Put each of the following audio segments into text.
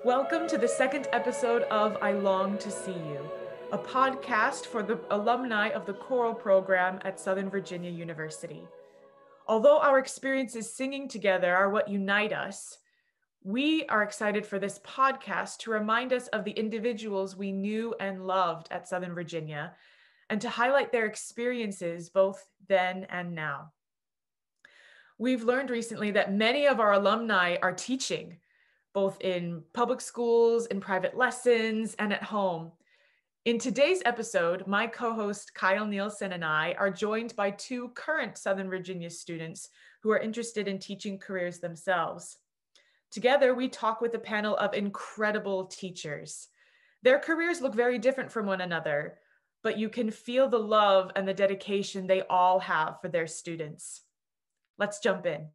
Welcome to the second episode of I Long to See You, a podcast for the alumni of the choral program at Southern Virginia University. Although our experiences singing together are what unite us, we are excited for this podcast to remind us of the individuals we knew and loved at Southern Virginia and to highlight their experiences both then and now. We've learned recently that many of our alumni are teaching, both in public schools, in private lessons, and at home. In today's episode, my co-host Kyle Nielsen and I are joined by two current Southern Virginia students who are interested in teaching careers themselves. Together, we talk with a panel of incredible teachers. Their careers look very different from one another, but you can feel the love and the dedication they all have for their students. Let's jump in.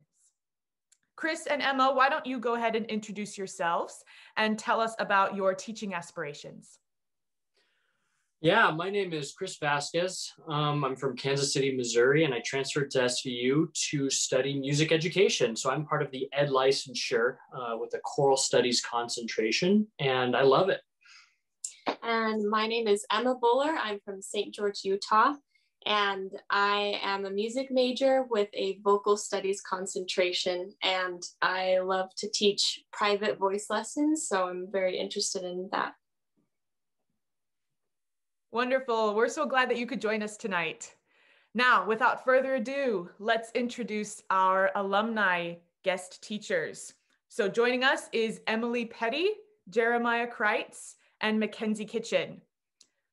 Chris and Emma, why don't you go ahead and introduce yourselves and tell us about your teaching aspirations? Yeah, my name is Chris Vasquez. I'm from Kansas City, Missouri, and I transferred to SVU to study music education. So I'm part of the Ed licensure with a choral studies concentration, and I love it. And my name is Emma Buller. I'm from St. George, Utah, and I am a music major with a vocal studies concentration, and I love to teach private voice lessons, so I'm very interested in that. Wonderful. We're so glad that you could join us tonight. Now, without further ado, let's introduce our alumni guest teachers. So joining us is Emily Petty, Jeremiah Krites, and McKenzie Kitchen.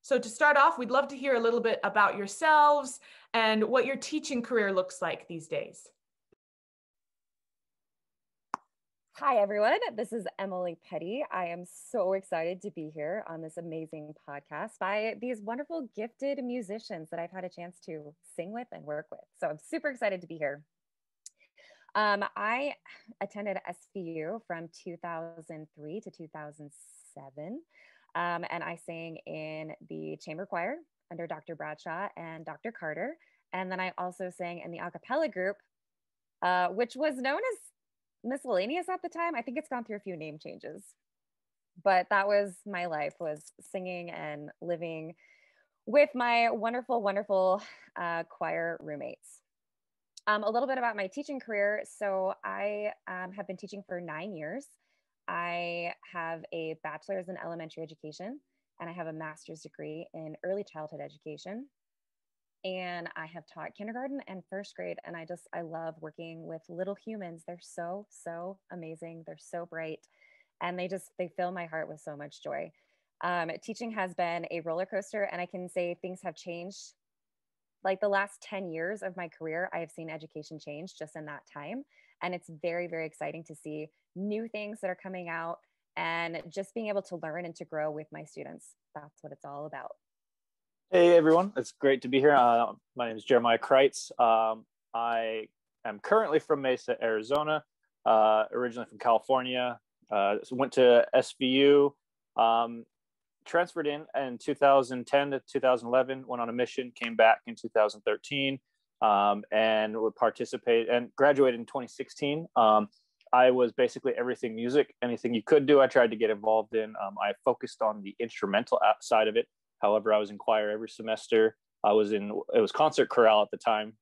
So to start off, we'd love to hear a little bit about yourselves and what your teaching career looks like these days. Hi, everyone. This is Emily Petty. I am so excited to be here on this amazing podcast by these wonderful, gifted musicians that I've had a chance to sing with and work with. So I'm super excited to be here. I attended SVU from 2003 to 2007. And I sang in the chamber choir under Dr. Bradshaw and Dr. Carter. And then I also sang in the a cappella group, which was known as miscellaneous at the time. I think it's gone through a few name changes, but that was my life, was singing and living with my wonderful, wonderful choir roommates. A little bit about my teaching career. So I have been teaching for 9 years. I have a bachelor's in elementary education, and I have a master's degree in early childhood education. And I have taught kindergarten and first grade, and I love working with little humans. They're so, so amazing. They're so bright, and they fill my heart with so much joy. Teaching has been a roller coaster, and I can say things have changed. Like the last 10 years of my career, I have seen education change just in that time. And it's very, very exciting to see new things that are coming out and just being able to learn and to grow with my students. That's what it's all about. Hey, everyone. It's great to be here. My name is Jeremiah Krites. I am currently from Mesa, Arizona, originally from California. Went to SVU, transferred in 2010 to 2011, went on a mission, came back in 2013, and would participate and graduated in 2016. I was basically everything music, anything you could do, I tried to get involved in. I focused on the instrumental side of it. However, I was in choir every semester. It was concert chorale at the time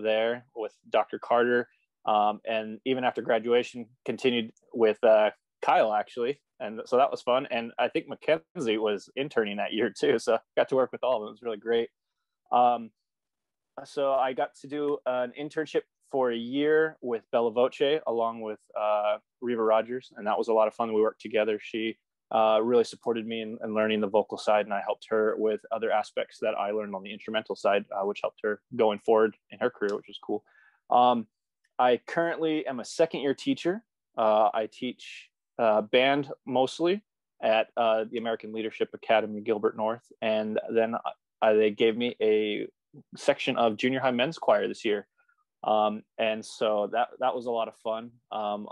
there with Dr. Carter. And even after graduation, continued with Kyle, actually. And so that was fun. And I think McKenzie was interning that year too. So I got to work with all of them. It was really great. So I got to do an internship for a year with Bella Voce along with Reva Rogers. And that was a lot of fun. We worked together. She really supported me in learning the vocal side, and I helped her with other aspects that I learned on the instrumental side, which helped her going forward in her career, which was cool. I currently am a second-year teacher. I teach band mostly at the American Leadership Academy, Gilbert North, and then they gave me a section of junior high men's choir this year, and so that was a lot of fun. I'm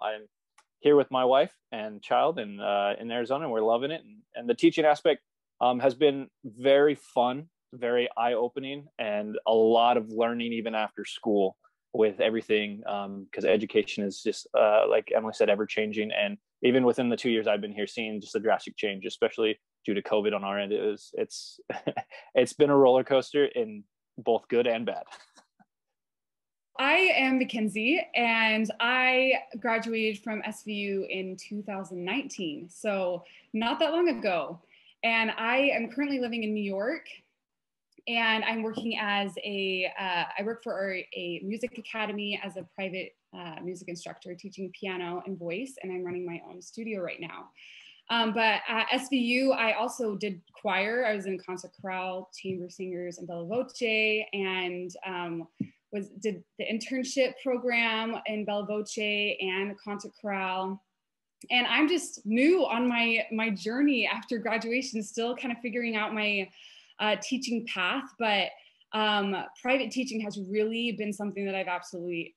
here with my wife and child in Arizona, and we're loving it. And the teaching aspect has been very fun, very eye-opening, and a lot of learning even after school. with everything, because education is just, like Emily said, ever changing. And even within the 2 years I've been here, seeing just a drastic change, especially due to COVID on our end, it's it's been a roller coaster in both good and bad. I am McKenzie, and I graduated from SVU in 2019, so not that long ago. And I am currently living in New York, and I'm working as I work for a music academy as a private music instructor, teaching piano and voice, and I'm running my own studio right now. But at SVU, I also did choir. I was in concert chorale, chamber singers, and bella voce, and did the internship program in bella voce and concert chorale. And I'm just new on my journey after graduation, still kind of figuring out my teaching path. But private teaching has really been something that I've absolutely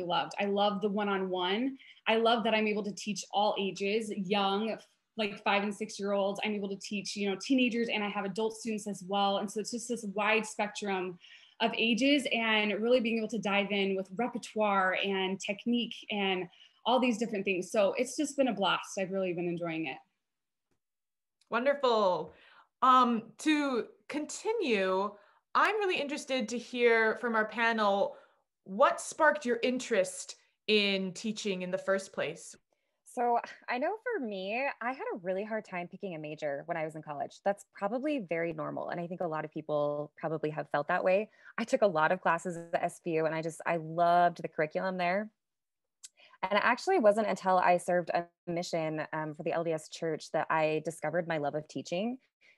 loved. I love the one-on-one. I love that I'm able to teach all ages, young, like 5 and 6 year olds. I'm able to teach, teenagers, and I have adult students as well. And so it's just this wide spectrum of ages, and really being able to dive in with repertoire and technique and all these different things. So it's just been a blast. I've really been enjoying it. Wonderful. To continue, I'm really interested to hear from our panel, what sparked your interest in teaching in the first place? So I know for me, I had a really hard time picking a major when I was in college. That's probably very normal. And I think a lot of people probably have felt that way. I took a lot of classes at SVU, and I loved the curriculum there. And it actually wasn't until I served a mission for the LDS Church that I discovered my love of teaching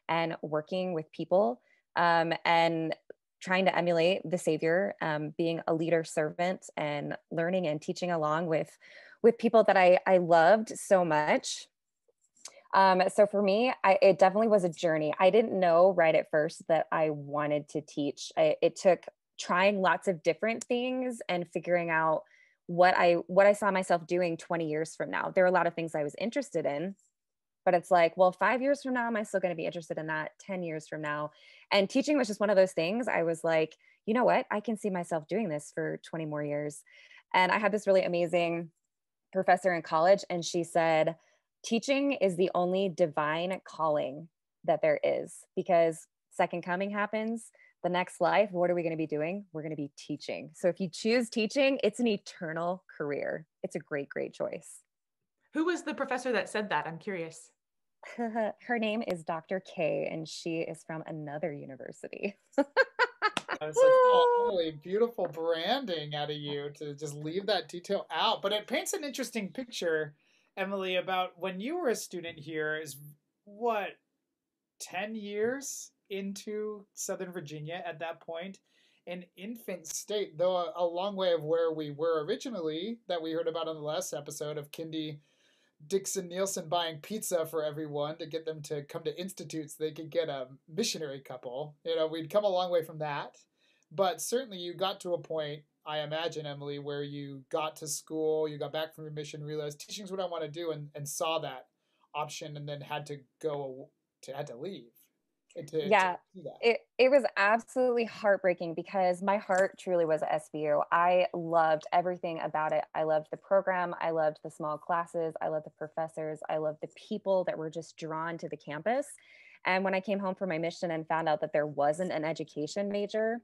and working with people, and trying to emulate the Savior, being a leader servant and learning and teaching along with people that I loved so much. So for me, it definitely was a journey. I didn't know right at first that I wanted to teach. It took trying lots of different things and figuring out what I saw myself doing 20 years from now. There are a lot of things I was interested in, but it's like, well, 5 years from now, am I still going to be interested in that? 10 years from now? And teaching was just one of those things. I was like, you know what? I can see myself doing this for 20 more years. And I had this really amazing professor in college, and she said, teaching is the only divine calling that there is, because second coming happens, the next life, what are we going to be doing? We're going to be teaching. So if you choose teaching, it's an eternal career. It's a great, great choice. Who was the professor that said that? I'm curious. Her name is Dr. K, and she is from another university. I was like, oh, Emily, beautiful branding out of you to just leave that detail out. But it paints an interesting picture, Emily, about when you were a student here, is what, 10 years into Southern Virginia at that point? An infant state, though a long way of where we were originally, that we heard about on the last episode of Kindy Dixon Nielsen buying pizza for everyone to get them to come to institutes so they could get a missionary couple. We'd come a long way from that. But certainly you got to a point, I imagine, Emily, where you got to school, you got back from your mission, realized teaching's what I want to do, and saw that option, and then had to leave. It was absolutely heartbreaking, because my heart truly was at SVU. I loved everything about it. I loved the program. I loved the small classes. I loved the professors. I loved the people that were just drawn to the campus. And when I came home from my mission and found out that there wasn't an education major,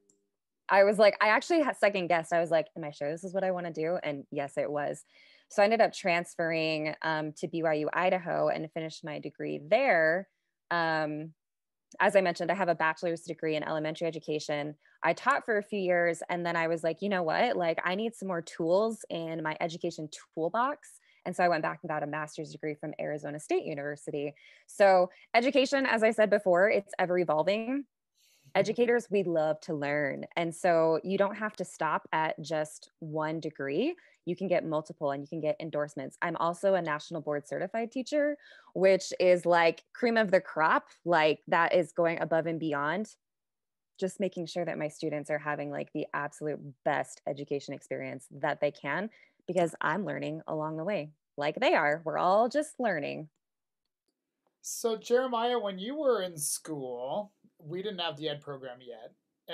I was like, I actually had second guessed. I was like, am I sure this is what I want to do? And yes, it was. So I ended up transferring to BYU, Idaho, and finished my degree there. As I mentioned, I have a bachelor's degree in elementary education. I taught for a few years, and then I was like, you know what? Like, I need some more tools in my education toolbox. And so I went back and got a master's degree from Arizona State University. So education, as I said before, it's ever evolving. Educators, we love to learn. And so you don't have to stop at just one degree. You can get multiple, and you can get endorsements. I'm also a national board certified teacher, which is like cream of the crop. Like, that is going above and beyond, just making sure that my students are having like the absolute best education experience that they can, because I'm learning along the way like they are. We're all just learning. So Jeremiah, when you were in school, we didn't have the ed program yet.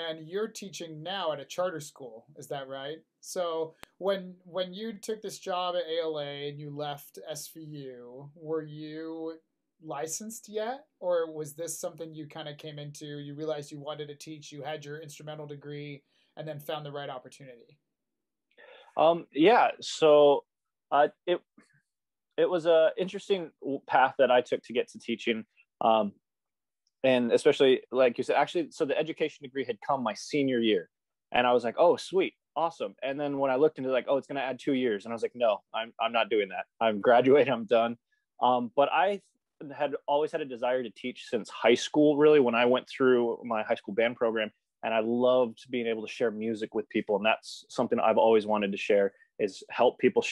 and you're teaching now at a charter school. Is that right? So when you took this job at ALA and you left SVU, were you licensed yet, or was this something you kind of came into? You realized you wanted to teach, you had your instrumental degree, and then found the right opportunity? Yeah. So it was a interesting path that I took to get to teaching. And especially, like you said, actually, so the education degree had come my senior year, and I was like, oh, sweet, awesome. And then when I looked into like, oh, it's going to add 2 years, and I was like, no, I'm not doing that. I'm graduating, I'm done. But I had always had a desire to teach since high school, really, when I went through my high school band program, and I loved being able to share music with people. And that's something I've always wanted to share, is help people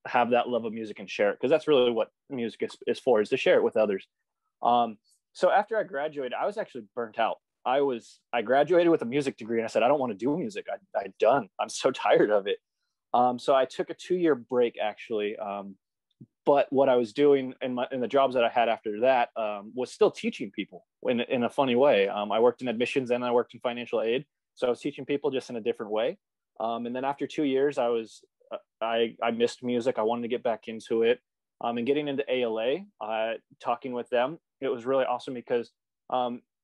have that love of music and share it. Because that's really what music is for, is to share it with others. So after I graduated, I was actually burnt out. I graduated with a music degree, and I said, I don't want to do music. I'm done. I'm so tired of it. So I took a 2-year break, actually. But what I was doing in the jobs that I had after that was still teaching people in a funny way. I worked in admissions and I worked in financial aid. So I was teaching people just in a different way. And then after 2 years, I missed music. I wanted to get back into it. And getting into ALA, talking with them, it was really awesome because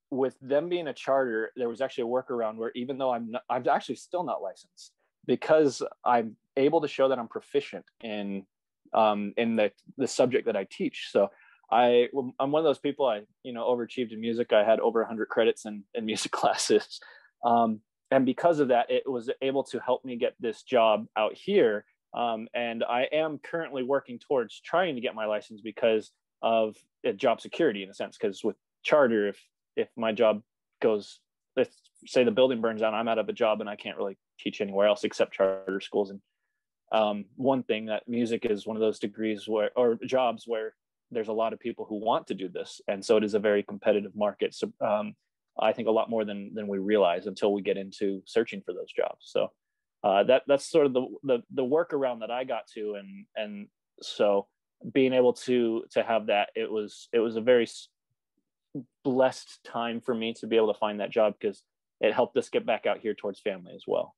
with them being a charter, there was actually a workaround where even though I'm actually still not licensed, because I'm able to show that I'm proficient in the subject that I teach. So I'm one of those people, I overachieved in music. I had over 100 credits in music classes. And because of that, it was able to help me get this job out here. And I am currently working towards trying to get my license because of job security, in a sense, because with charter, if my job goes, let's say the building burns down, I'm out of a job and I can't really teach anywhere else except charter schools. And one thing, that music is one of those degrees or jobs where there's a lot of people who want to do this. And so it is a very competitive market. So I think a lot more than we realize until we get into searching for those jobs. So that's sort of the workaround that I got to. And so being able to have that, it was a very blessed time for me to be able to find that job, because it helped us get back out here towards family as well.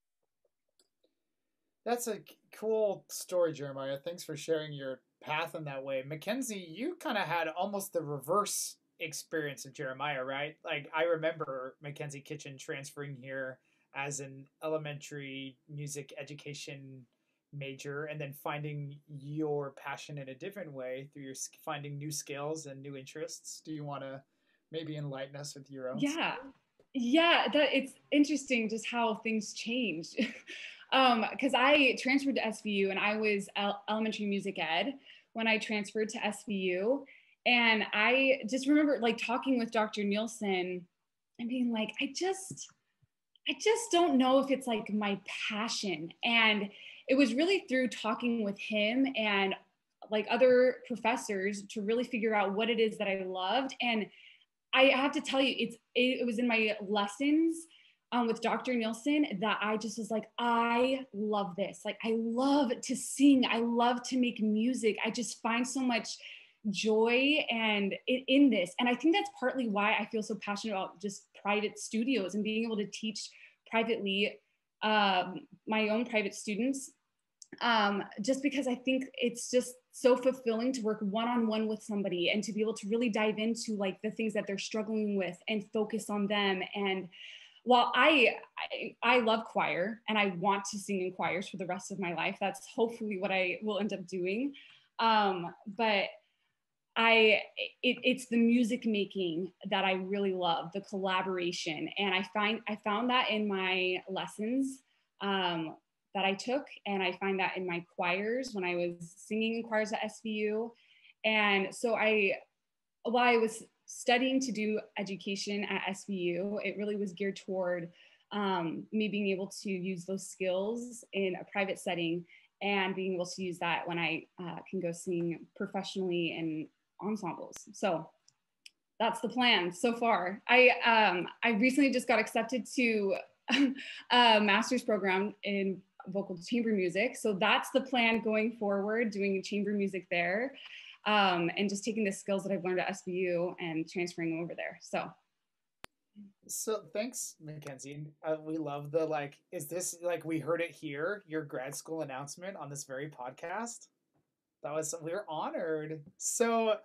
That's a cool story, Jeremiah. Thanks for sharing your path in that way. McKenzie, you kind of had almost the reverse experience of Jeremiah, right? Like, I remember McKenzie Kitchen transferring here as an elementary music education major, and then finding your passion in a different way through your finding new skills and new interests. Do you want to maybe enlighten us with your own? Yeah, that it's interesting just how things changed. Because I transferred to SVU, and I was elementary music ed when I transferred to SVU. And I just remember like talking with Dr. Nielsen and being like, I just don't know if it's like my passion. And it was really through talking with him and like other professors to really figure out what it is that I loved. And I have to tell you, it was in my lessons with Dr. Nielsen that I just was like, I love this. Like, I love to sing. I love to make music. I just find so much joy and in this. And I think that's partly why I feel so passionate about just private studios and being able to teach privately, my own private students. Just because I think it's just so fulfilling to work one-on-one with somebody and to be able to really dive into like the things that they're struggling with and focus on them. And while I love choir and I want to sing in choirs for the rest of my life, that's hopefully what I will end up doing. But it's the music making that I really love, the collaboration. And I found that in my lessons that I took, and I find that in my choirs when I was singing in choirs at SVU. And so while I was studying to do education at SVU, it really was geared toward me being able to use those skills in a private setting and being able to use that when I can go sing professionally in ensembles. So that's the plan so far. I recently just got accepted to a master's program in vocal chamber music. So that's the plan going forward, doing chamber music there, and just taking the skills that I've learned at SVU and transferring them over there. So So thanks, McKenzie. We love the like. Is this like we heard it here? Your grad school announcement on this very podcast. We're honored. So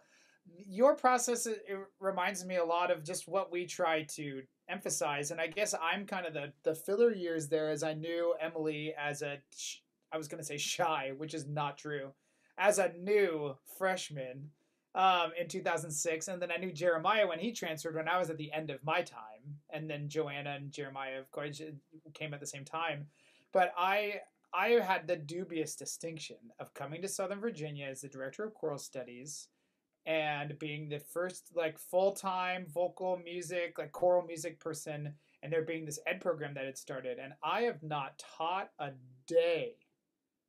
your process it reminds me a lot of just what we try to emphasize, and I guess I'm kind of the filler years there, as I knew Emily as I was going to say shy, which is not true, as a new freshman in 2006. And then I knew Jeremiah when he transferred when I was at the end of my time. And then Joanna and Jeremiah, of course, came at the same time. But I had the dubious distinction of coming to Southern Virginia as the director of choral studies and being the first like full-time vocal music, like choral music person, and there being this ed program that had started. And I have not taught a day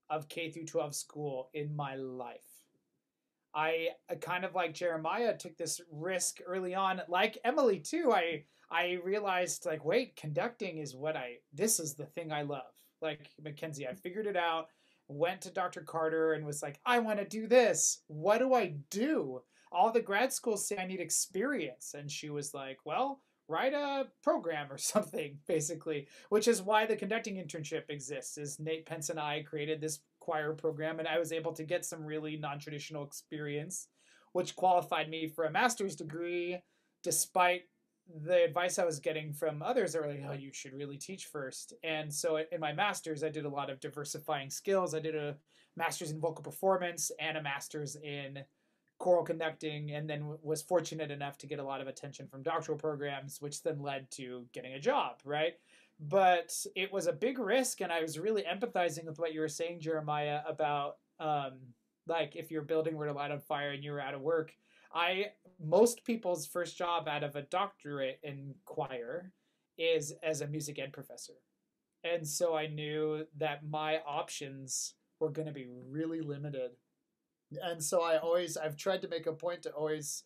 of K through 12 school in my life. I kind of like Jeremiah took this risk early on, like Emily too. I realized like, wait, conducting is this is the thing I love. Like McKenzie, I figured it out, went to Dr. Carter and was like, I want to do this. What do I do? All the grad schools say I need experience. And she was like, well, write a program or something, basically, which is why the conducting internship exists. Is Nate Pence and I created this choir program, and I was able to get some really non-traditional experience, which qualified me for a master's degree, despite the advice I was getting from others that were like, oh, you should really teach first. And so in my master's, I did a lot of diversifying skills. I did a master's in vocal performance and a master's in choral conducting, and then was fortunate enough to get a lot of attention from doctoral programs, which then led to getting a job, right? But it was a big risk, and I was really empathizing with what you were saying, Jeremiah, about like if your building were to light on fire and you were out of work. Most people's first job out of a doctorate in choir is as a music ed professor. And so I knew that my options were going to be really limited. And so I've tried to make a point to always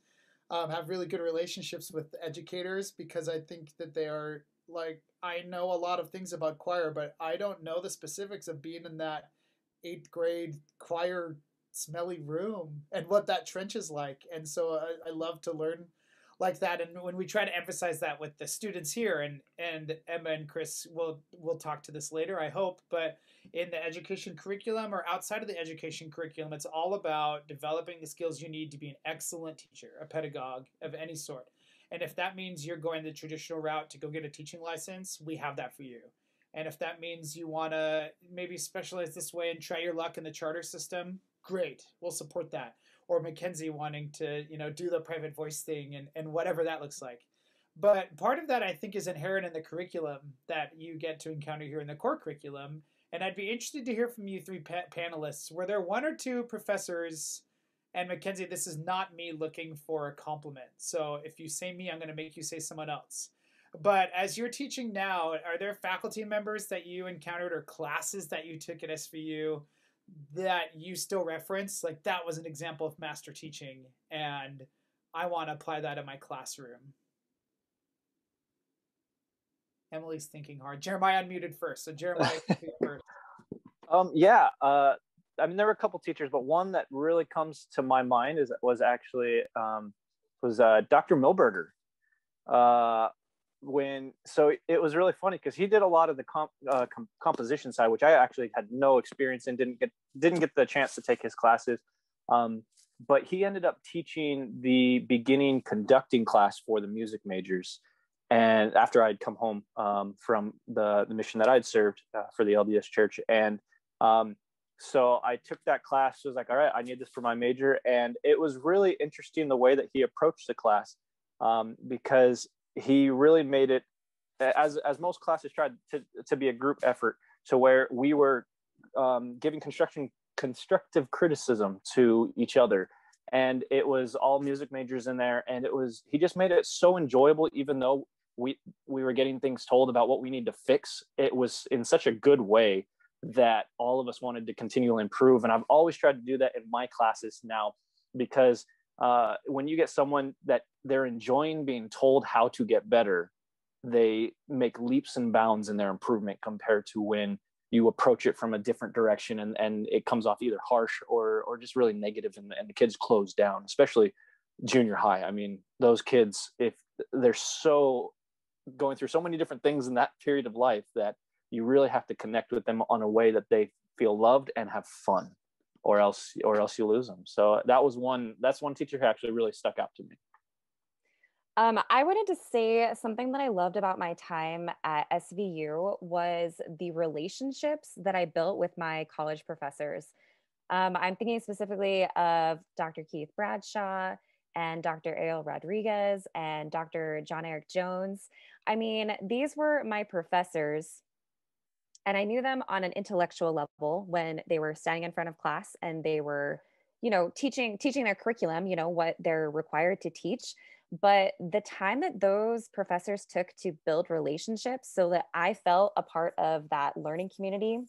have really good relationships with educators, because I think that they are like, I know a lot of things about choir, but I don't know the specifics of being in that 8th grade choir smelly room and what that trench is like. And so I love to learn like that. And when we try to emphasize that with the students here, and Emma and Chris will talk to this later, I hope, but in the education curriculum or outside of the education curriculum, it's all about developing the skills you need to be an excellent teacher, a pedagogue of any sort. And if that means you're going the traditional route to go get a teaching license, we have that for you. And if that means you want to maybe specialize this way and try your luck in the charter system, great, we'll support that. Or McKenzie wanting to, do the private voice thing and whatever that looks like. But part of that, I think, is inherent in the curriculum that you get to encounter here in the core curriculum. And I'd be interested to hear from you three panelists. Were there one or two professors, and McKenzie, this is not me looking for a compliment, so if you say me, I'm going to make you say someone else. But as you're teaching now, are there faculty members that you encountered or classes that you took at SVU that you still reference? Like, that was an example of master teaching, and I want to apply that in my classroom. Emily's thinking hard. Jeremiah unmuted first. So Jeremiah first. I mean, there were a couple teachers, but one that really comes to my mind was actually Dr. Milberger. So it was really funny because he did a lot of the composition side, which I actually had no experience in, didn't get the chance to take his classes. But he ended up teaching the beginning conducting class for the music majors. And after I'd come home from the mission that I'd served for the LDS church. And so I took that class. So I was like, all right, I need this for my major. And it was really interesting the way that he approached the class, because he really made it, as most classes tried to be a group effort, to where we were giving constructive criticism to each other. And it was all music majors in there. And he just made it so enjoyable, even though we were getting things told about what we need to fix. It was in such a good way that all of us wanted to continually improve. And I've always tried to do that in my classes now, because when you get someone that they're enjoying being told how to get better, they make leaps and bounds in their improvement compared to when you approach it from a different direction and it comes off either harsh or just really negative, and the kids close down, especially junior high. I mean, those kids, if they're so going through so many different things in that period of life that you really have to connect with them on a way that they feel loved and have fun, or else you lose them. So that's one teacher who actually really stuck out to me. I wanted to say something that I loved about my time at SVU was the relationships that I built with my college professors. I'm thinking specifically of Dr. Keith Bradshaw and Dr. Ariel Rodriguez and Dr. John Eric Jones. I mean, these were my professors, and I knew them on an intellectual level when they were standing in front of class and they were, teaching their curriculum, what they're required to teach. But the time that those professors took to build relationships so that I felt a part of that learning community,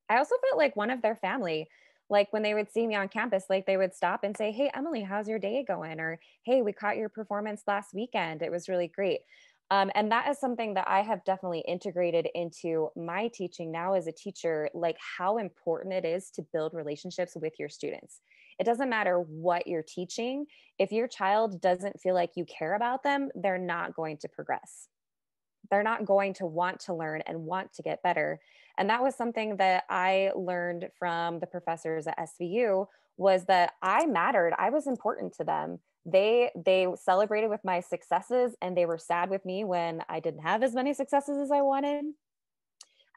I also felt like one of their family. Like when they would see me on campus, like they would stop and say, "Hey, Emily, how's your day going?" Or, "Hey, we caught your performance last weekend. It was really great." And that is something that I have definitely integrated into my teaching now as a teacher, like how important it is to build relationships with your students. It doesn't matter what you're teaching. If your child doesn't feel like you care about them, they're not going to progress. They're not going to want to learn and want to get better. And that was something that I learned from the professors at SVU, was that I mattered. I was important to them. They celebrated with my successes, and they were sad with me when I didn't have as many successes as I wanted.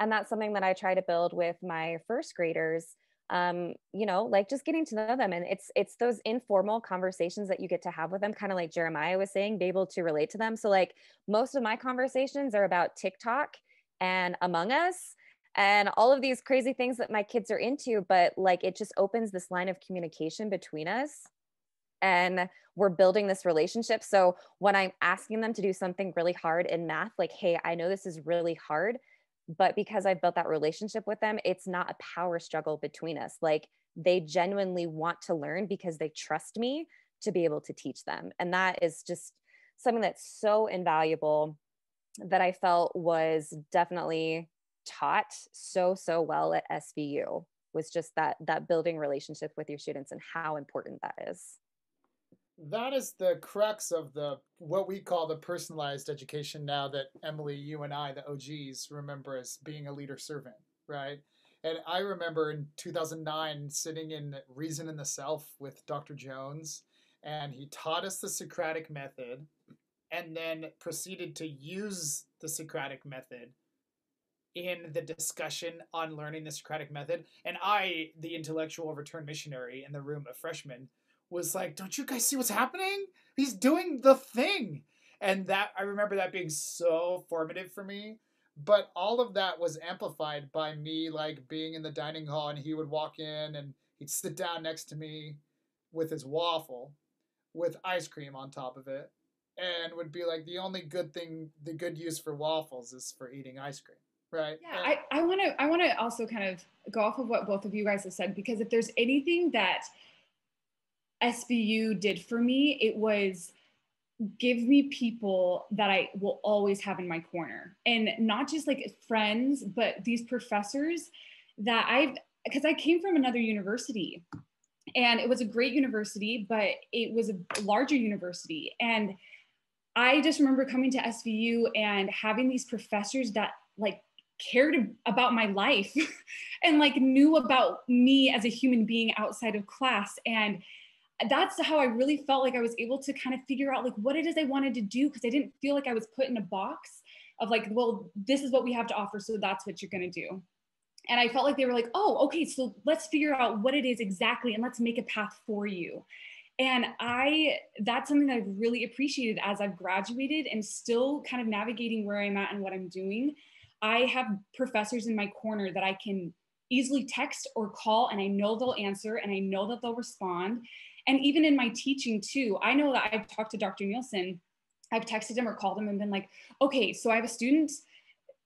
And that's something that I try to build with my first graders. Like just getting to know them. And it's those informal conversations that you get to have with them, kind of like Jeremiah was saying, be able to relate to them. So like most of my conversations are about TikTok and Among Us and all of these crazy things that my kids are into, but like it just opens this line of communication between us, and we're building this relationship. So when I'm asking them to do something really hard in math, like, "Hey, I know this is really hard, but because I've built that relationship with them, it's not a power struggle between us." Like they genuinely want to learn because they trust me to be able to teach them. And that is just something that's so invaluable that I felt was definitely taught so well at SVU, was just that building relationship with your students and how important that is. That is the crux of what we call the personalized education now that Emily, you and I, the OGs, remember as being a leader servant, right? And I remember in 2009 sitting in Reason in the Self with Dr. Jones, and he taught us the Socratic method and then proceeded to use the Socratic method in the discussion on learning the Socratic method. And I, the intellectual return missionary in the room of freshmen, was like, "Don't you guys see what's happening? He's doing the thing." And that, I remember that being so formative for me. But all of that was amplified by me like being in the dining hall, and he would walk in and he'd sit down next to me with his waffle with ice cream on top of it, and would be like, "The only good thing, the good use for waffles is for eating ice cream." Right. Yeah, I want to also kind of go off of what both of you guys have said, because if there's anything that SVU did for me, it was give me people that I will always have in my corner, and not just like friends, but these professors that because I came from another university, and it was a great university, but it was a larger university. And I just remember coming to SVU and having these professors that like cared about my life and like knew about me as a human being outside of class. And that's how I really felt like I was able to kind of figure out like what it is I wanted to do, because I didn't feel like I was put in a box of like, well, this is what we have to offer, so that's what you're going to do. And I felt like they were like, "Oh, okay, so let's figure out what it is exactly and let's make a path for you." And that's something that I've really appreciated as I've graduated and still kind of navigating where I'm at and what I'm doing. I have professors in my corner that I can easily text or call, and I know they'll answer and I know that they'll respond. And even in my teaching too, I know that I've talked to Dr. Nielsen, I've texted him or called him and been like, "Okay, so I have a student,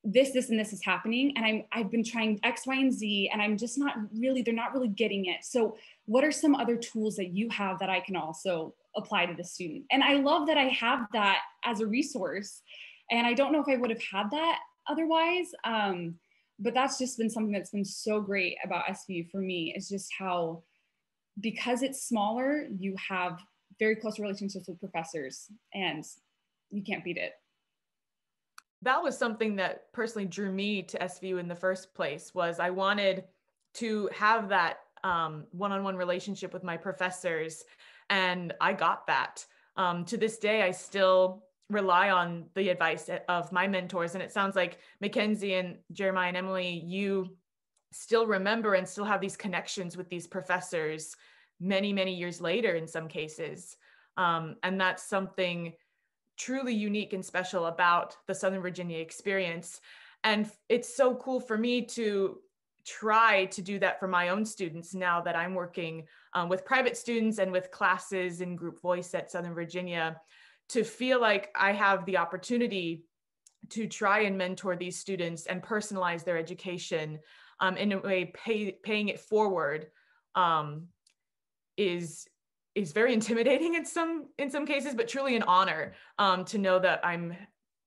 this, and this is happening. And I've been trying X, Y, and Z, and they're not really getting it. So what are some other tools that you have that I can also apply to the student?" And I love that I have that as a resource. And I don't know if I would have had that otherwise. But that's just been something that's been so great about SVU for me, is just how, because it's smaller, you have very close relationships with professors, and you can't beat it. that was something that personally drew me to SVU in the first place. Was I wanted to have that one-on-one relationship with my professors, and I got that. To this day, I still rely on the advice of my mentors, and it sounds like McKenzie and Jeremiah and Emily, you still remember and still have these connections with these professors many, many years later in some cases. And that's something truly unique and special about the Southern Virginia experience. And it's so cool for me to try to do that for my own students now that I'm working with private students and with classes in group voice at Southern Virginia, to feel like I have the opportunity to try and mentor these students and personalize their education in a way, paying it forward is very intimidating in some cases, but truly an honor to know that I'm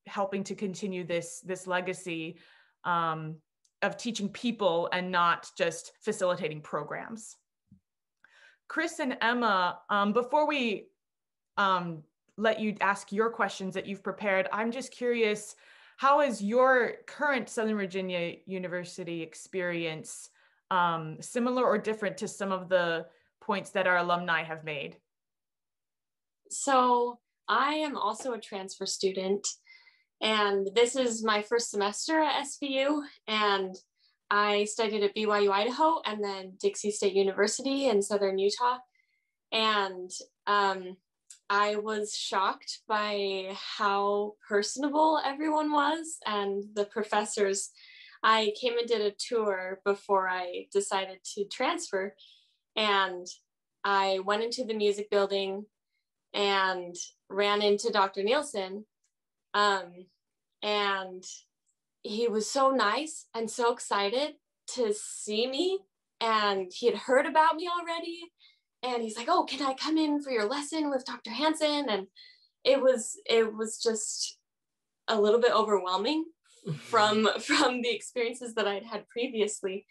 helping to continue this legacy of teaching people and not just facilitating programs. Chris and Emma, before we let you ask your questions that you've prepared, I'm just curious, how is your current Southern Virginia University experience similar or different to some of the points that our alumni have made? So I am also a transfer student, and this is my first semester at SVU, and I studied at BYU, Idaho, and then Dixie State University in Southern Utah. And I was shocked by how personable everyone was and the professors. I came and did a tour before I decided to transfer, and I went into the music building and ran into Dr. Nielsen. And he was so nice and so excited to see me, and he had heard about me already. And he's like, "Oh, can I come in for your lesson with Dr. Hansen?" And it was just a little bit overwhelming from the experiences that I'd had previously,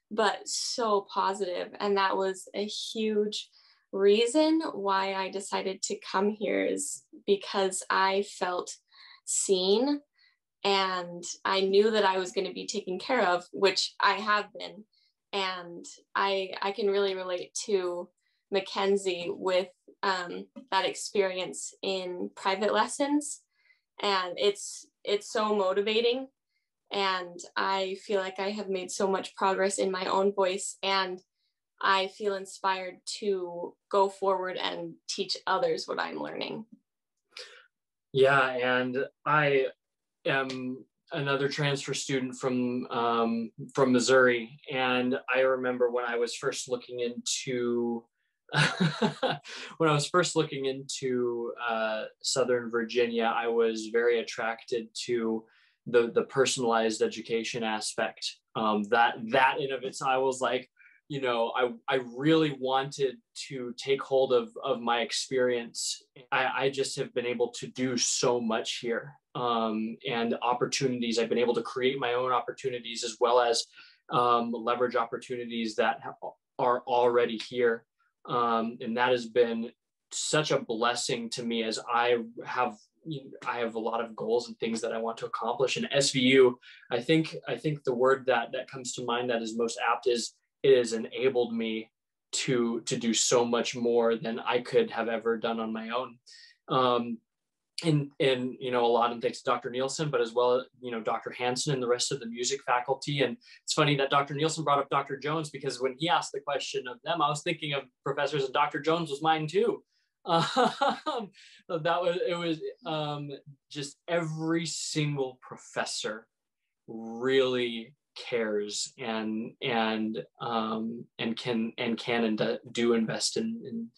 but so positive. And that was a huge reason why I decided to come here, is because I felt seen and I knew that I was going to be taken care of, which I have been. And I can really relate to McKenzie with that experience in private lessons, and it's so motivating, and I feel like I have made so much progress in my own voice, and I feel inspired to go forward and teach others what I'm learning. Yeah, and I am another transfer student from Missouri, and I remember when I was first looking into Southern Virginia, I was very attracted to the personalized education aspect. That in of itself, I was like, I really wanted to take hold of my experience. I just have been able to do so much here, and opportunities. I've been able to create my own opportunities, as well as leverage opportunities that are already here. And that has been such a blessing to me, as I have a lot of goals and things that I want to accomplish. And SVU, I think the word that comes to mind that is most apt is it has enabled me to do so much more than I could have ever done on my own. And a lot of thanks to Dr. Nielsen, but as well, Dr. Hansen and the rest of the music faculty. And it's funny that Dr. Nielsen brought up Dr. Jones, because when he asked the question of them, I was thinking of professors, and Dr. Jones was mine too. Just every single professor really cares and can do invest in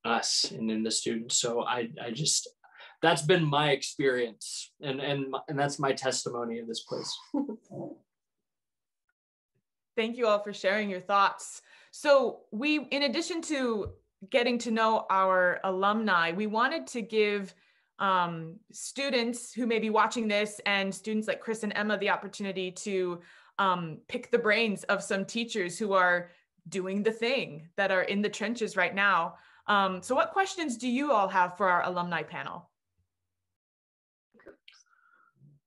us and in the students. So I just, that's been my experience, and that's my testimony of this place. Thank you all for sharing your thoughts. So we, in addition to getting to know our alumni, we wanted to give students who may be watching this, and students like Chris and Emma, the opportunity to pick the brains of some teachers who are doing the thing, that are in the trenches right now. So what questions do you all have for our alumni panel?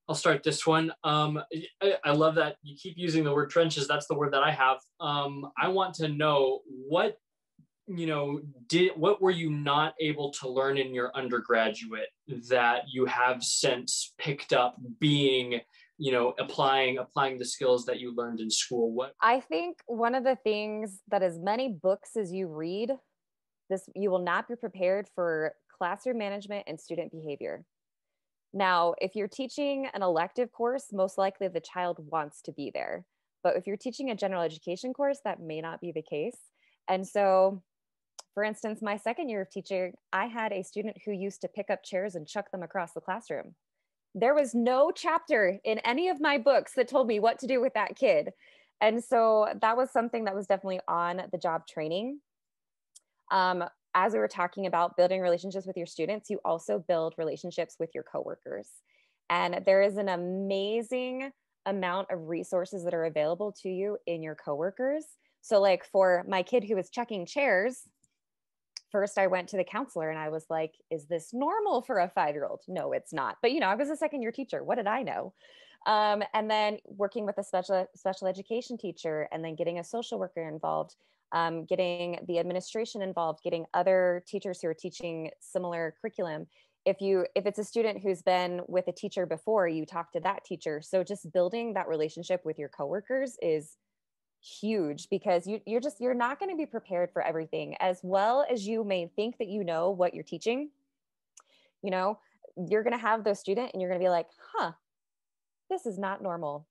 I'll start this one. I love that you keep using the word trenches. That's the word that I have. I want to know what, what were you not able to learn in your undergraduate that you have since picked up being, applying the skills that you learned in school? What? I think one of the things that as many books as you read, you will not be prepared for classroom management and student behavior. Now, if you're teaching an elective course, most likely the child wants to be there. But if you're teaching a general education course, that may not be the case. And so, for instance, my second year of teaching, I had a student who used to pick up chairs and chuck them across the classroom. There was no chapter in any of my books that told me what to do with that kid. And so that was something that was definitely on the job training. As we were talking about building relationships with your students, you also build relationships with your coworkers. And there is an amazing amount of resources that are available to you in your coworkers. So like for my kid who was checking chairs, first I went to the counselor and I was like, is this normal for a 5-year-old? No, it's not. But I was a second year teacher. What did I know? And then working with a special education teacher, and then getting a social worker involved, getting the administration involved, getting other teachers who are teaching similar curriculum. If it's a student who's been with a teacher before, you talk to that teacher. So just building that relationship with your coworkers is huge, because you're not going to be prepared for everything. As well as you may think that you know what you're teaching, you're going to have those student and you're going to be like, this is not normal.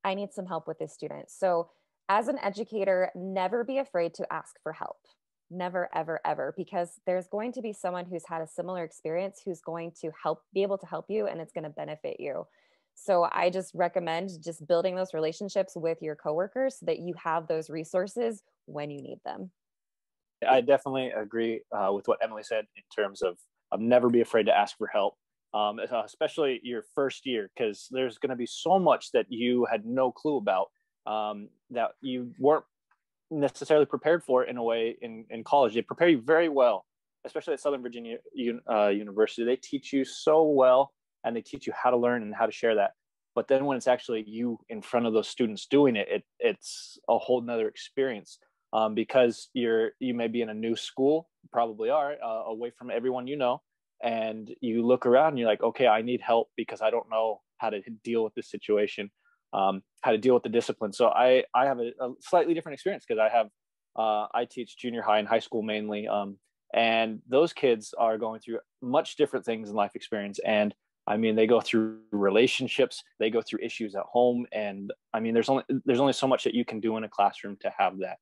I need some help with this student. So as an educator, never be afraid to ask for help. Never, ever, ever, because there's going to be someone who's had a similar experience who's going to be able to help you, and it's going to benefit you. So I just recommend just building those relationships with your coworkers so that you have those resources when you need them. I definitely agree with what Emily said in terms of never be afraid to ask for help. Especially your first year, because there's going to be so much that you had no clue about, that you weren't necessarily prepared for in a way in college. They prepare you very well, especially at Southern Virginia University. They teach you so well, and they teach you how to learn and how to share that. But then when it's actually you in front of those students doing it, it's a whole nother experience, because you may be in a new school, probably are, away from everyone and you look around and you're like, okay, I need help because I don't know how to deal with this situation, how to deal with the discipline. So I have a slightly different experience, because I teach junior high and high school mainly. And those kids are going through much different things in life experience. And I mean, they go through relationships, they go through issues at home. And I mean, there's only so much that you can do in a classroom to have that.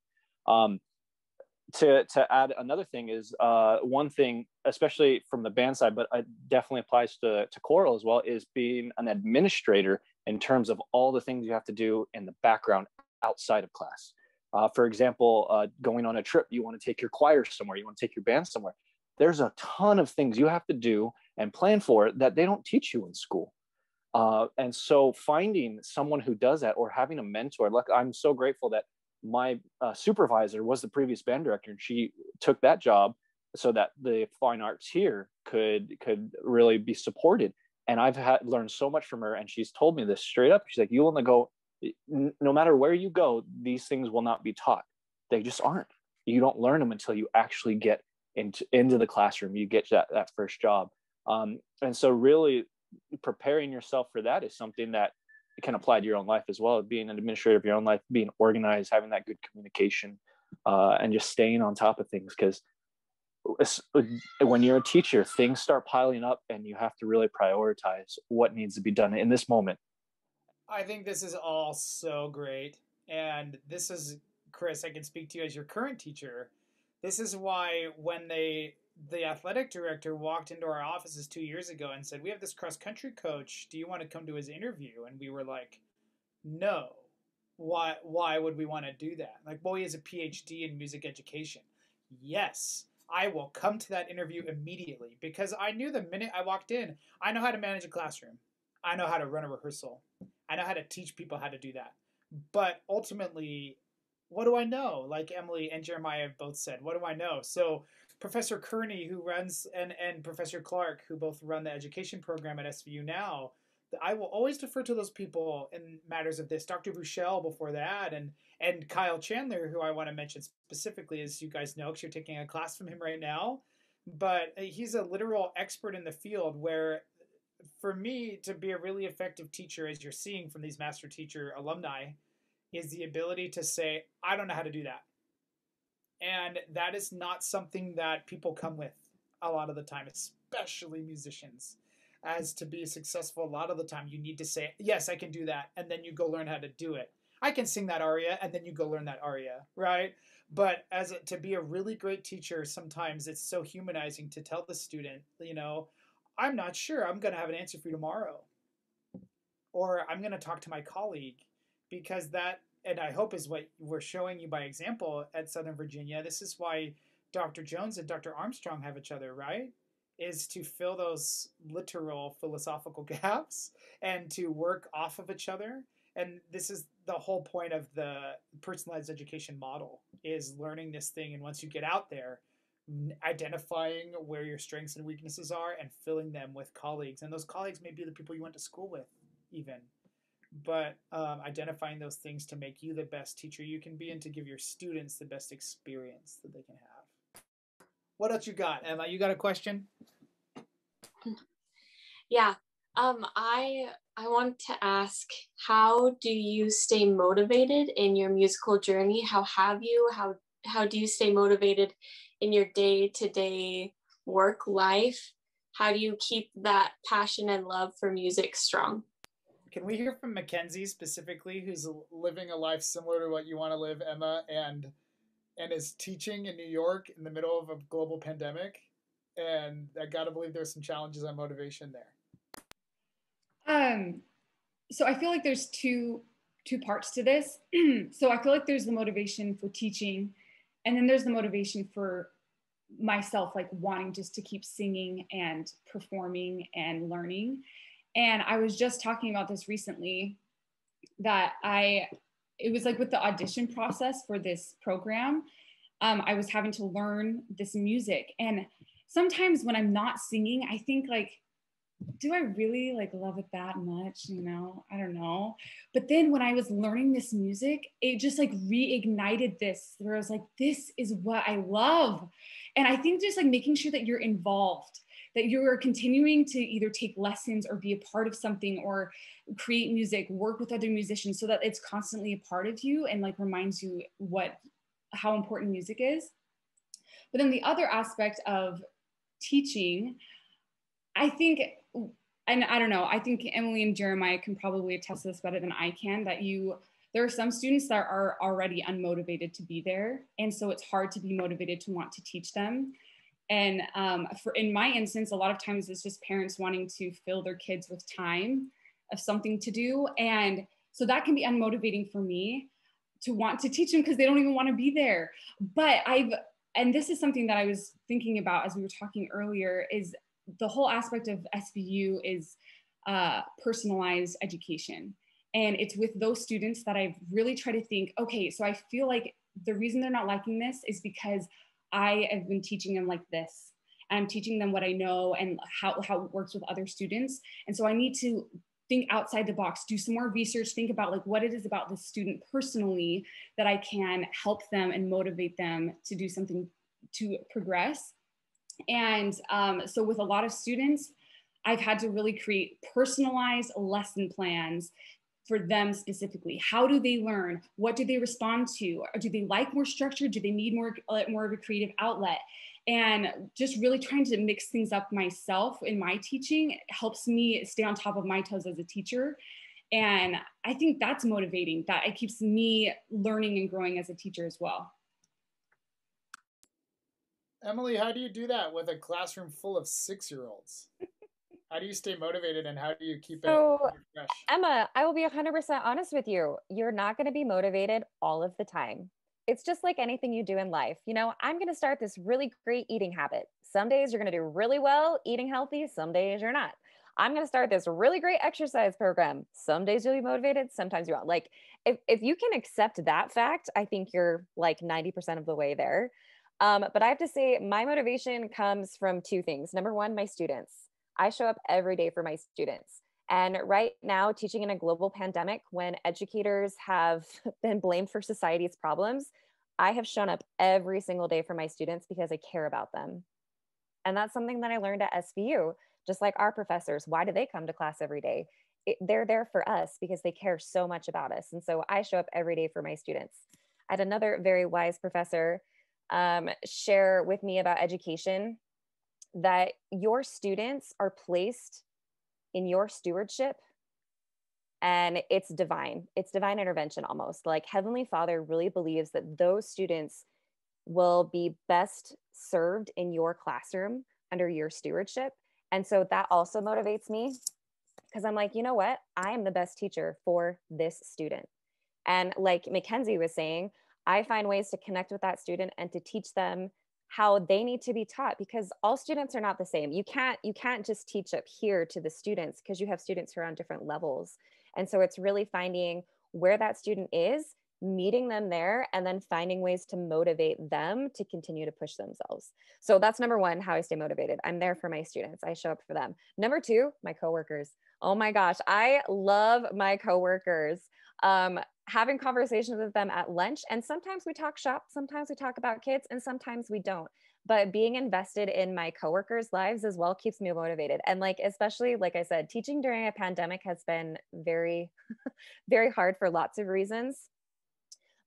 To add another thing is one thing, especially from the band side, but it definitely applies to choral as well, is being an administrator in terms of all the things you have to do in the background outside of class. For example, going on a trip, you want to take your choir somewhere, you want to take your band somewhere. There's a ton of things you have to do and plan for that they don't teach you in school. And so finding someone who does that, or having a mentor, like I'm so grateful that my supervisor was the previous band director, and she took that job so that the fine arts here could really be supported. And I've learned so much from her, and she's told me this straight up. She's like, you want to go, no matter where you go, these things will not be taught. They just aren't. You don't learn them until you actually get into the classroom. You get that first job. And so really preparing yourself for that is something that can apply to your own life as well. Being an administrator of your own life, being organized, having that good communication, and just staying on top of things. Because when you're a teacher, things start piling up and you have to really prioritize what needs to be done in this moment. I think this is all so great. And this is, Chris, I can speak to you as your current teacher. This is why when the athletic director walked into our offices 2 years ago and said, we have this cross-country coach, do you want to come to his interview? And we were like, no. Why would we want to do that? Like, well, he has a PhD in music education. Yes, I will come to that interview immediately, because I knew the minute I walked in, I know how to manage a classroom. I know how to run a rehearsal. I know how to teach people how to do that. But ultimately, what do I know? Like Emily and Jeremiah have both said, what do I know? So Professor Kearney, who runs, and Professor Clark, who both run the education program at SVU now, I will always defer to those people in matters of this. Dr. Bushell before that, and Kyle Chandler, who I want to mention specifically, as you guys know, because you're taking a class from him right now. But he's a literal expert in the field where, for me, to be a really effective teacher, as you're seeing from these master teacher alumni, is the ability to say, I don't know how to do that. And that is not something that people come with a lot of the time, especially musicians. As to be successful, a lot of the time you need to say, yes, I can do that. And then you go learn how to do it. I can sing that aria, and then you go learn that aria, right? But to be a really great teacher, sometimes it's so humanizing to tell the student, I'm not sure. I'm going to have an answer for you tomorrow. Or I'm going to talk to my colleague, because that, and I hope is what we're showing you by example at Southern Virginia. This is why Dr. Jones and Dr. Armstrong have each other, right? Is to fill those literal philosophical gaps and to work off of each other. And this is the whole point of the personalized education model, is learning this thing. And once you get out there, identifying where your strengths and weaknesses are and filling them with colleagues. And those colleagues may be the people you went to school with even. But identifying those things to make you the best teacher you can be, and to give your students the best experience that they can have. What else you got, Emma? You got a question? Yeah. I want to ask, how do you stay motivated in your musical journey? How do you stay motivated in your day-to-day work life? How do you keep that passion and love for music strong? Can we hear from McKenzie specifically, who's living a life similar to what you want to live, Emma, and is teaching in New York in the middle of a global pandemic? And I got to believe there's some challenges on motivation there. So I feel like there's two parts to this. So I feel like there's the motivation for teaching, and then there's the motivation for myself, like wanting just to keep singing and performing and learning. And I was just talking about this recently, that it was like with the audition process for this program, I was having to learn this music. And sometimes when I'm not singing, I think like, do I really like love it that much? I don't know. But then when I was learning this music, it just like reignited this, where I was like, this is what I love. And I think just like making sure that you're involved, that you're continuing to either take lessons or be a part of something, or create music, work with other musicians, so that it's constantly a part of you and like reminds you how important music is. But then the other aspect of teaching, I think, and I don't know, I think Emily and Jeremiah can probably attest to this better than I can, that there are some students that are already unmotivated to be there. And so it's hard to be motivated to want to teach them. And in my instance, a lot of times it's just parents wanting to fill their kids with time of something to do. And so that can be unmotivating for me to want to teach them, because they don't even want to be there. But and this is something that I was thinking about as we were talking earlier, is the whole aspect of SVU is personalized education. And it's with those students that I've really tried to think, okay, so I feel like the reason they're not liking this is because I have been teaching them like this. I'm teaching them what I know and how it works with other students. And so I need to think outside the box, do some more research, think about like what it is about the student personally that I can help them and motivate them to do something to progress. And so with a lot of students, I've had to really create personalized lesson plans for them specifically. How do they learn? What do they respond to? Or do they like more structure? Do they need more of a creative outlet? And just really trying to mix things up myself in my teaching helps me stay on top of my toes as a teacher. And I think that's motivating, that it keeps me learning and growing as a teacher as well. Emily, how do you do that with a classroom full of 6-year-olds? How do you stay motivated, and how do you keep it fresh? Emma, I will be 100% honest with you. You're not going to be motivated all of the time. It's just like anything you do in life. I'm going to start this really great eating habit. Some days you're going to do really well eating healthy. Some days you're not. I'm going to start this really great exercise program. Some days you'll be motivated. Sometimes you won't. Like if you can accept that fact, I think you're like 90% of the way there. But I have to say my motivation comes from two things. Number one, my students. I show up every day for my students. And right now, teaching in a global pandemic, when educators have been blamed for society's problems, I have shown up every single day for my students because I care about them. And that's something that I learned at SVU, just like our professors. Why do they come to class every day? They're there for us because they care so much about us. And so I show up every day for my students. I had another very wise professor share with me about education, that your students are placed in your stewardship, and it's divine intervention. Almost like Heavenly Father really believes that those students will be best served in your classroom under your stewardship. And so that also motivates me, because I'm like, you know what, I am the best teacher for this student. And like McKenzie was saying, I find ways to connect with that student and to teach them how they need to be taught, because all students are not the same. You can't just teach up here to the students, because you have students who are on different levels. And so it's really finding where that student is, meeting them there, and then finding ways to motivate them to continue to push themselves. So that's number one, how I stay motivated. I'm there for my students. I show up for them. Number two, my coworkers. Oh my gosh, I love my coworkers. Having conversations with them at lunch, and sometimes we talk shop, sometimes we talk about kids, and sometimes we don't. But being invested in my coworkers' lives as well keeps me motivated. And like, especially, like I said, teaching during a pandemic has been very, very hard for lots of reasons.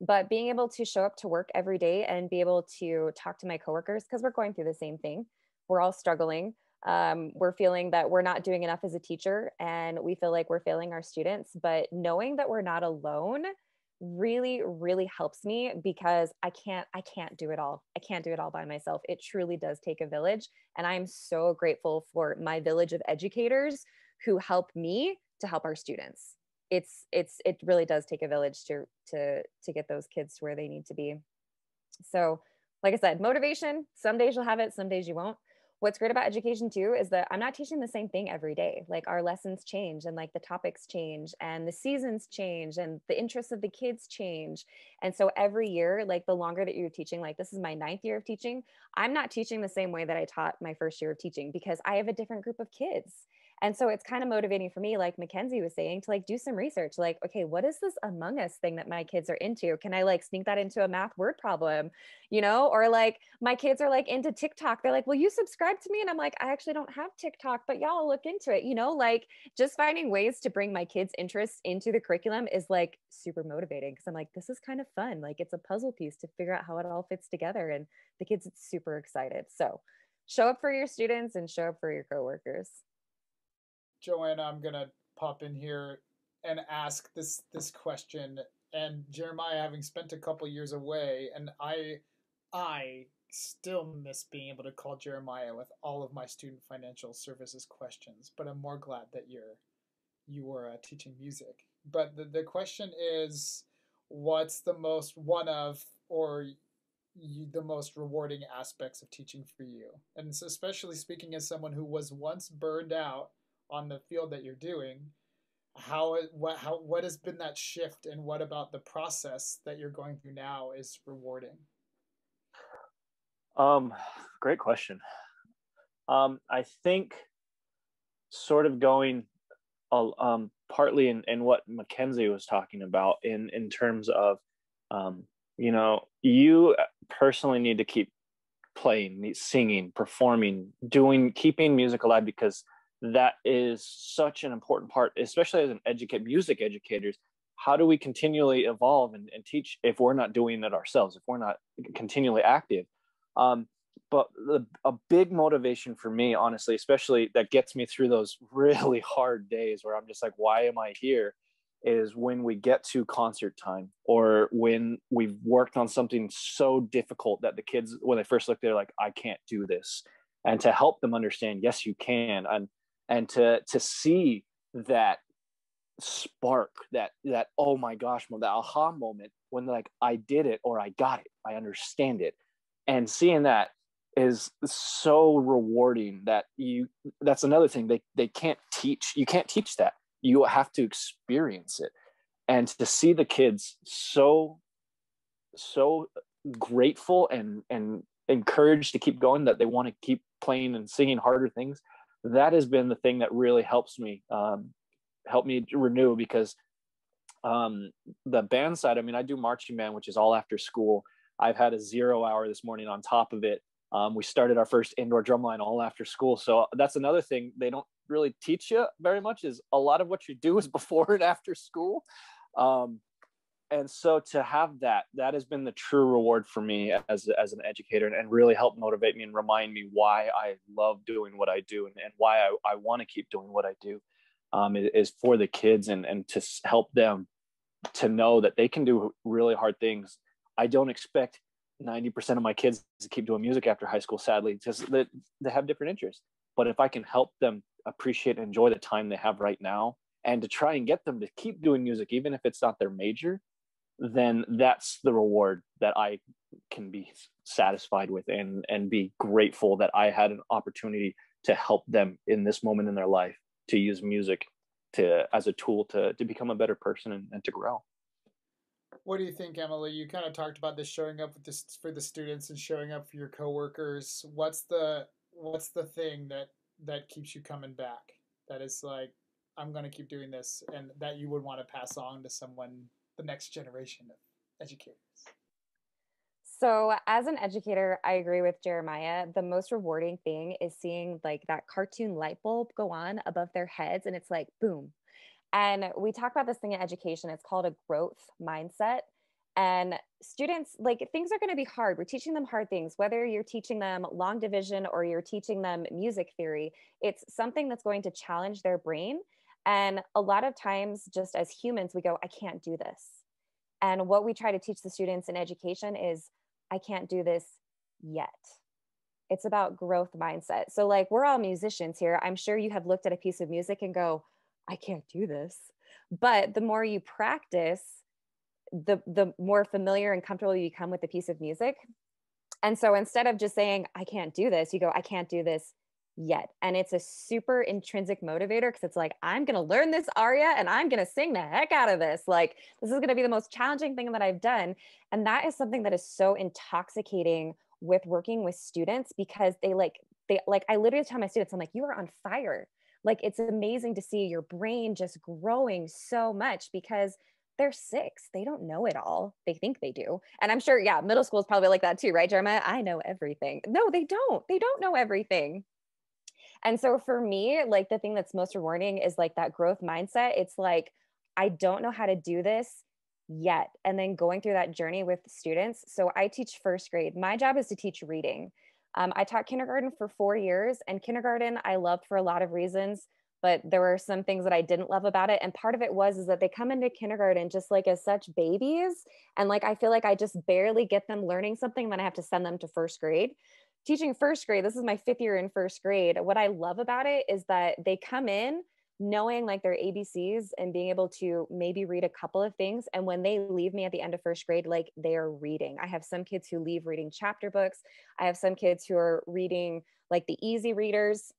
But being able to show up to work every day and be able to talk to my coworkers, because we're going through the same thing. We're all struggling. We're feeling that we're not doing enough as a teacher, and we feel like we're failing our students. But knowing that we're not alone really, really helps me, because I can't do it all. I can't do it all by myself. It truly does take a village. And I'm so grateful for my village of educators who help me to help our students. It really does take a village to get those kids to where they need to be. So like I said, motivation, some days you'll have it, some days you won't. What's great about education too is that I'm not teaching the same thing every day. Like our lessons change, and like the topics change, and the seasons change, and the interests of the kids change. And so every year, like the longer that you're teaching, like this is my 9th year of teaching, I'm not teaching the same way that I taught my first year of teaching, because I have a different group of kids. And so it's kind of motivating for me, like McKenzie was saying, to like do some research, like, okay, what is this Among Us thing that my kids are into? Can I like sneak that into a math word problem, you know? Or like my kids are like into TikTok. They're like, will you subscribe to me? And I'm like, I actually don't have TikTok, but y'all look into it, you know? Like just finding ways to bring my kids' interests into the curriculum is like super motivating, because I'm like, this is kind of fun. Like it's a puzzle piece to figure out how it all fits together. And the kids are super excited. So show up for your students and show up for your coworkers. Joanna, I'm gonna pop in here and ask this question. And Jeremiah, having spent a couple years away, and I still miss being able to call Jeremiah with all of my student financial services questions. But I'm more glad that you were teaching music. But the question is, what's the most the most rewarding aspects of teaching for you? And so especially speaking as someone who was once burned out on the field that you're doing, what has been that shift, and what about the process that you're going through now is rewarding? Great question. I think sort of going partly in what McKenzie was talking about in terms of you personally need to keep playing, singing, performing, keeping music alive, because that is such an important part, especially as music educators. How do we continually evolve and teach if we're not doing it ourselves, if we're not continually active? But a big motivation for me, honestly, especially that gets me through those really hard days where I'm just like, why am I here? Is when we get to concert time, or when we've worked on something so difficult that the kids, when they first look, they're like, I can't do this. And to help them understand, yes, you can. And to see that spark, that oh my gosh, that aha moment when they're like, I did it, or I got it, I understand it. And seeing that is so rewarding. That's another thing they can't teach. You can't teach that. You have to experience it. And to see the kids so grateful and encouraged to keep going, that they want to keep playing and singing harder things, that has been the thing that really helps me helped me renew, because the band side, I mean, I do marching band, which is all after school. I've had a 0 hour this morning on top of it. We started our first indoor drum line all after school. So that's another thing they don't really teach you very much, is a lot of what you do is before and after school. And so to have that has been the true reward for me as an educator, and really helped motivate me and remind me why I love doing what I do, and why I want to keep doing what I do, is for the kids, and to help them to know that they can do really hard things. I don't expect 90% of my kids to keep doing music after high school, sadly, because they have different interests. But if I can help them appreciate and enjoy the time they have right now, and to try and get them to keep doing music, even if it's not their major, then that's the reward that I can be satisfied with, and be grateful that I had an opportunity to help them in this moment in their life, to use music as a tool to become a better person and to grow. What do you think, Emily? You kind of talked about this, showing up with this for the students and showing up for your coworkers. What's the thing that keeps you coming back? That is like, I'm going to keep doing this, and that you would want to pass on to someone, the next generation of educators? So as an educator, I agree with Jeremiah. The most rewarding thing is seeing like that cartoon light bulb go on above their heads, and it's like, boom. And we talk about this thing in education. It's called a growth mindset. And students, like, things are going to be hard. We're teaching them hard things, whether you're teaching them long division or you're teaching them music theory. It's something that's going to challenge their brain. And a lot of times, just as humans, we go, I can't do this. And what we try to teach the students in education is, I can't do this yet. It's about growth mindset. So like, we're all musicians here. I'm sure you have looked at a piece of music and go, I can't do this. But the more you practice, the more familiar and comfortable you become with the piece of music. And so instead of just saying, I can't do this, you go, I can't do this yet. And it's a super intrinsic motivator, because it's like, I'm going to learn this aria and I'm going to sing the heck out of this. Like, this is going to be the most challenging thing that I've done. And that is something that is so intoxicating with working with students, because I literally tell my students, I'm like, you are on fire. Like, it's amazing to see your brain just growing so much, because they're 6. They don't know it all. They think they do. And I'm sure, yeah, middle school is probably like that too, right, Jeremiah? I know everything. No, they don't. They don't know everything. And so for me, like, the thing that's most rewarding is like that growth mindset. It's like, I don't know how to do this yet. And then going through that journey with students. So I teach first grade. My job is to teach reading. I taught kindergarten for 4 years, and kindergarten I loved for a lot of reasons, but there were some things that I didn't love about it. And part of it is that they come into kindergarten just like as such babies. And like, I feel like I just barely get them learning something, then I have to send them to first grade. Teaching first grade, this is my 5th year in first grade. What I love about it is that they come in knowing like their ABCs and being able to maybe read a couple of things. And when they leave me at the end of first grade, like, they are reading. I have some kids who leave reading chapter books. I have some kids who are reading like the easy readers.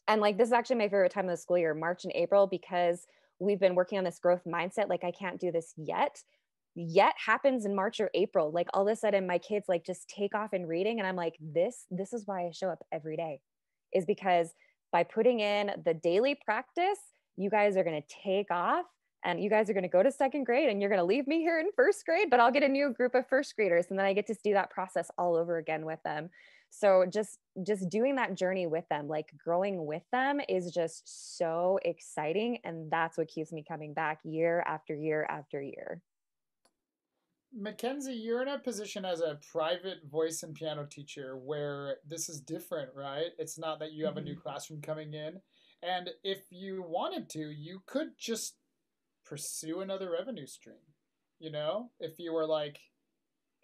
And like, this is actually my favorite time of the school year, March and April, because we've been working on this growth mindset. Like, I can't do this yet happens in March or April. Like, all of a sudden my kids like just take off in reading. And I'm like, this is why I show up every day, is because by putting in the daily practice, you guys are going to take off, and you guys are going to go to 2nd grade, and you're going to leave me here in 1st grade, but I'll get a new group of 1st graders. And then I get to do that process all over again with them. So just doing that journey with them, like growing with them, is just so exciting. And that's what keeps me coming back year after year after year. McKenzie, you're in a position as a private voice and piano teacher where this is different, right? It's not that you have a new classroom coming in. And if you wanted to, you could just pursue another revenue stream. You know, if you were like,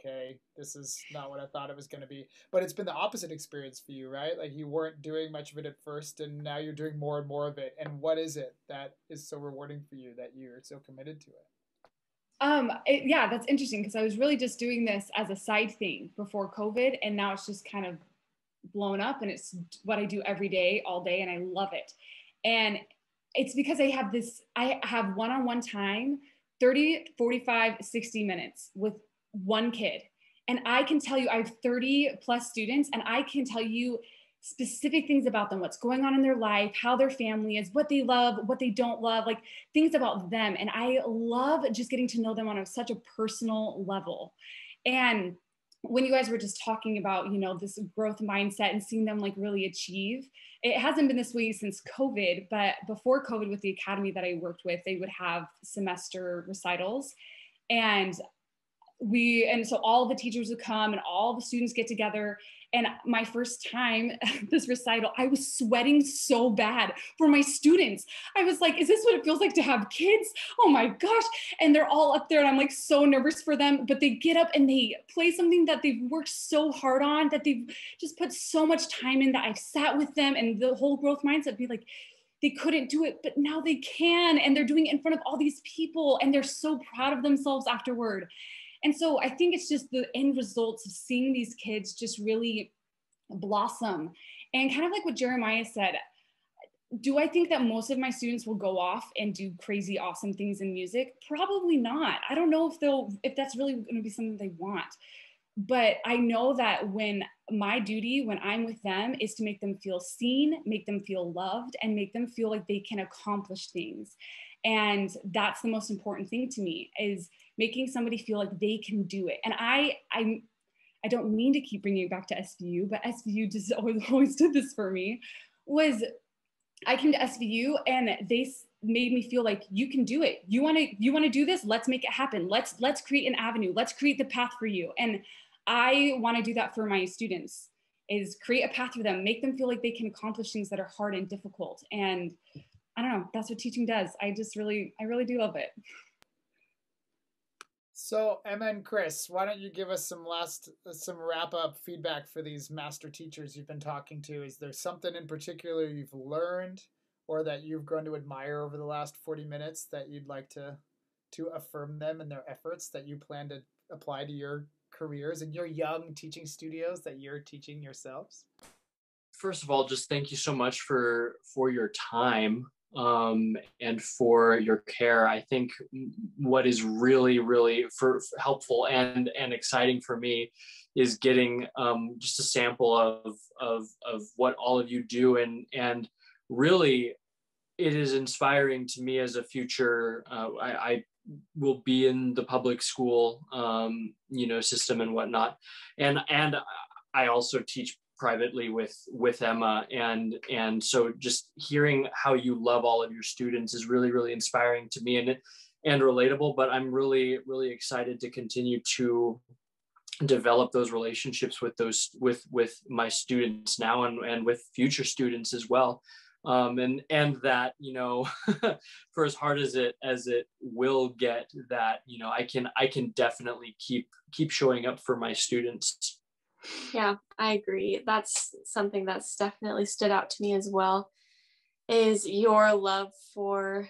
okay, this is not what I thought it was going to be. But it's been the opposite experience for you, right? Like, you weren't doing much of it at first, and now you're doing more and more of it. And what is it that is so rewarding for you that you're so committed to it? Yeah, that's interesting, because I was really just doing this as a side thing before COVID, and now it's just kind of blown up, and it's what I do every day, all day, and I love it. And it's because I have one-on-one time, 30, 45, 60 minutes with one kid. And I can tell you, I have 30 plus students, and I can tell you specific things about them, what's going on in their life, how their family is, what they love, what they don't love, like things about them. And I love just getting to know them on such a personal level. And when you guys were just talking about, you know, this growth mindset and seeing them like really achieve, it hasn't been this way since COVID, but before COVID with the academy that I worked with, they would have semester recitals. And so all the teachers would come and all the students get together. And my first time at this recital, I was sweating so bad for my students. I was like, is this what it feels like to have kids? Oh my gosh. And they're all up there and I'm like so nervous for them, but they get up and they play something that they've worked so hard on, that they've just put so much time in, that I've sat with them, and the whole growth mindset be like, they couldn't do it, but now they can. And they're doing it in front of all these people and they're so proud of themselves afterward. And so I think it's just the end results of seeing these kids just really blossom. And kind of like what Jeremiah said, do I think that most of my students will go off and do crazy, awesome things in music? Probably not. I don't know if that's really going to be something they want. But I know that when I'm with them, is to make them feel seen, make them feel loved, and make them feel like they can accomplish things. And that's the most important thing to me, is making somebody feel like they can do it. And I don't mean to keep bringing it back to SVU, but SVU just always did this for me. Was I came to SVU and they made me feel like, you can do it. You want to do this? Let's make it happen. Let's create an avenue. Let's create the path for you. And I want to do that for my students, is create a path for them, make them feel like they can accomplish things that are hard and difficult. And I don't know, that's what teaching does. I really do love it. So Emma and Chris, why don't you give us some wrap up feedback for these master teachers you've been talking to? Is there something in particular you've learned or that you've grown to admire over the last 40 minutes that you'd like to affirm them in their efforts, that you plan to apply to your careers and your young teaching studios that you're teaching yourselves? First of all, just thank you so much for your time and for your care. I think what is really, really helpful and exciting for me is getting just a sample of what all of you do, and really it is inspiring to me as a future. I will be in the public school system and whatnot, and I also teach privately with Emma, and so just hearing how you love all of your students is really, really inspiring to me and relatable. But I'm really, really excited to continue to develop those relationships with my students now and with future students as well. And that, for as hard as it will get, that, I can definitely keep showing up for my students. Yeah, I agree. That's something that's definitely stood out to me as well, is your love for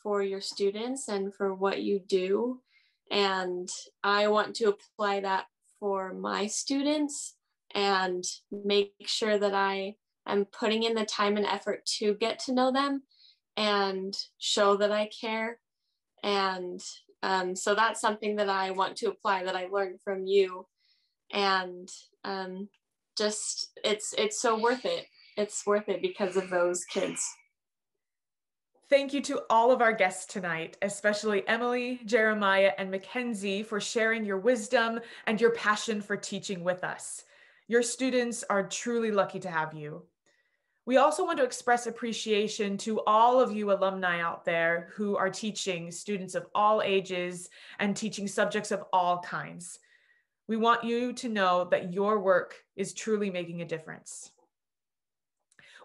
your students and for what you do. And I want to apply that for my students and make sure that I am putting in the time and effort to get to know them and show that I care. And so that's something that I want to apply, that I learned from you. And just it's so worth it. It's worth it because of those kids. Thank you to all of our guests tonight, especially Emily, Jeremiah, and McKenzie, for sharing your wisdom and your passion for teaching with us. Your students are truly lucky to have you. We also want to express appreciation to all of you alumni out there who are teaching students of all ages and teaching subjects of all kinds. We want you to know that your work is truly making a difference.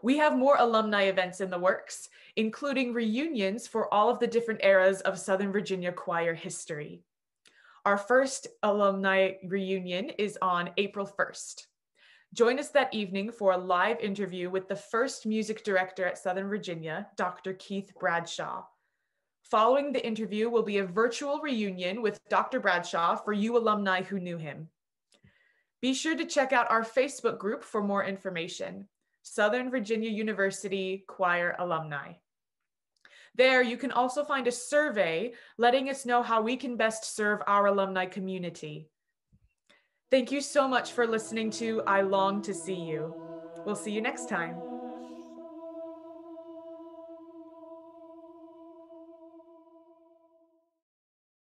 We have more alumni events in the works, including reunions for all of the different eras of Southern Virginia choir history. Our first alumni reunion is on April 1st. Join us that evening for a live interview with the first music director at Southern Virginia, Dr. Keith Bradshaw. Following the interview will be a virtual reunion with Dr. Bradshaw for you alumni who knew him. Be sure to check out our Facebook group for more information, Southern Virginia University Choir Alumni. There, you can also find a survey letting us know how we can best serve our alumni community. Thank you so much for listening to I Long to See You. We'll see you next time.